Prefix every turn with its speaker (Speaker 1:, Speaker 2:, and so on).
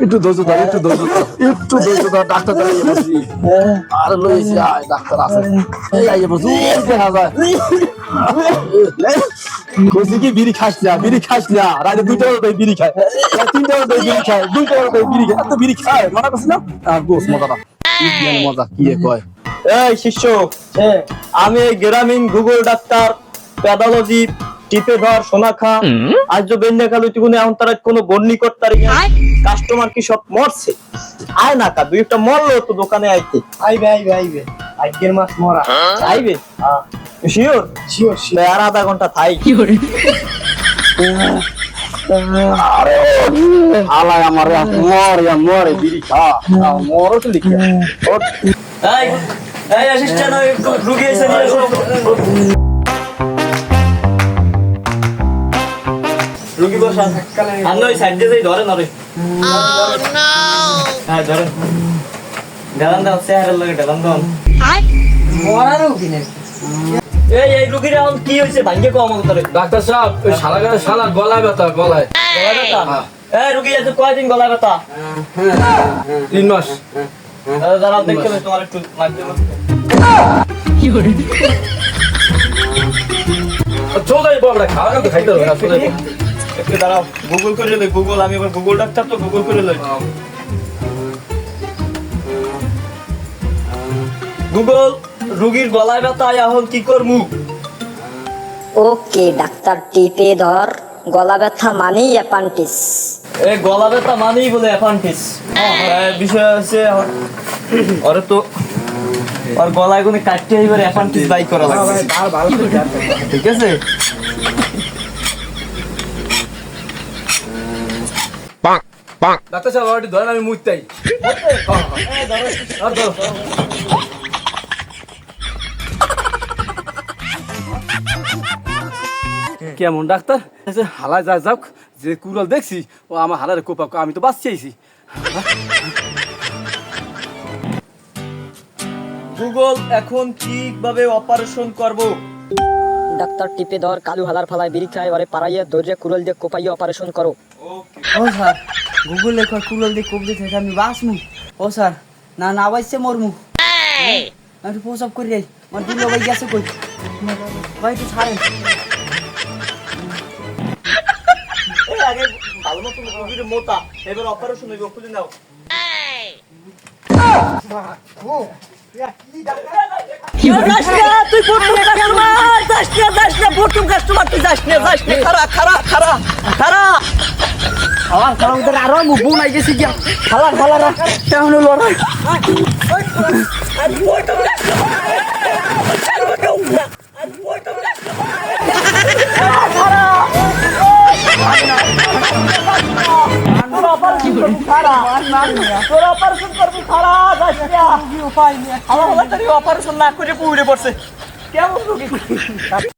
Speaker 1: একটু ধৈর্য ধর, একটু ধৈর্য ধর, একটু ধৈর্য ধর। ডাক্তার দাঁড়িয়ে বসি। আর লইছি, আয় ডাক্তার আছে। এই আইয়ে বসু, দেখা যায়। কইছি কি বিড়ি খাস না, বিড়ি খাস না। রাতে 2টা বাজে বিড়ি খায়, 3টা বাজে বিড়ি খায়, 2টা বাজে বিড়ি খায়। এত বিড়ি খায় মানা করছি না। আর বস মজাটা কি মজা কি কয়।
Speaker 2: এই শিষ্য, আমি এই গ্রামীণ গুগল ডাক্তার প্যাথোলজি টিপে ধর সোনাখা আজ বেন্যা কালু তুগুনে এখন তার কোনো বর্ণি করতারি না। কাস্টমার কি সব মরছে? আয় না কা দুই একটা মরলো তো দোকানে আইতে।
Speaker 3: আইবে আজকের মাস মরা
Speaker 2: আইবে? শিওর
Speaker 3: শিওর
Speaker 2: আর আধা ঘন্টা থাই।
Speaker 1: আলাই আমার মরে বিড়ি খা মরো তো লিখে।
Speaker 2: এই এই অ্যাসিস্ট্যান্ট রুগী এসে নিয়ে এসো। রুগী বসা আর নয় সাইড দিয়ে ধরে নরে। হ্যাঁ ধরেন গালান দাও চেহারার লাগে গালান দাও।
Speaker 3: মরা রোগী না
Speaker 2: এই এই রুগীর এখন কি হয়েছে ভাঙ্গে কম অন্তরে?
Speaker 1: ডাক্তার সাহেব ওই শালা গলায় ব্যথা গলায়।
Speaker 2: গলায় ব্যথা? এই রুগী আছে কয়দিন গলায় ব্যথা?
Speaker 1: 3 মাস।
Speaker 2: দাঁড়াও দেখতে হবে তোমার একটু লাগবে।
Speaker 1: চৌদাই বাবড়া খাওয়া তো খাইতে হবে না চলে।
Speaker 2: একটু দাঁড়াও গুগল করে লই। গুগল আমি এবার গুগল ডাক্তার তো গুগল করে লই। গুগল রুগীর গলায় ব্যথা এখন কি করমু?
Speaker 4: ওকে ডাক্তার টিপে ধর গলা ব্যথা মানেই অ্যাপান্ডিস।
Speaker 2: এই গলা ব্যথা মানেই বলে অ্যাপান্ডিস। বিষয় আছে ওরে তো ওর গলায় কোনো কাটতে এবার অ্যাপান্ডিস বাই করা লাগবে। ঠিক আছে
Speaker 1: ডাক্তার সাহেব অলরেডি ধরেন আমি মুইতাই। কেমন ডাক্তার হালা যা যাক যে কুড়াল দেখছি ও আমার হালারে কোপা আমি তো বাঁচছি আইছি।
Speaker 2: গুগল এখন কিভাবে অপারেশন করব?
Speaker 4: ডাক্তার টিপে ধর কালু হালার ফালায় বিড়ি খায় ওরে পাড়াইয়া দরজা কুড়াল দিয়ে কোপাইয়া অপারেশন করো।
Speaker 3: ও স্যার গুগল লেখা কুলল দিয়ে কোপ দিয়ে থেকে আমি বাঁচমু। ও স্যার না না বাইছে মরমু। আমি প্রসব করি রে আমার দুলো ভাই গেছে কই ভাই তো ছাড়েন।
Speaker 2: এই আগে ভালো মতো রুগীর মোটা এবার অপারেশন হইব খুলে নাও। তুই প্রথম কাস্টমার তুই যাস না খারা খারা খারা খারা
Speaker 3: আমার খারাপ ধরে আরো মুখ নাই গেছি গিয়া খালা খালা রা কেমন লড়াই
Speaker 2: অপারেশন না করে পুড়ে পড়ছে কেমন রোগী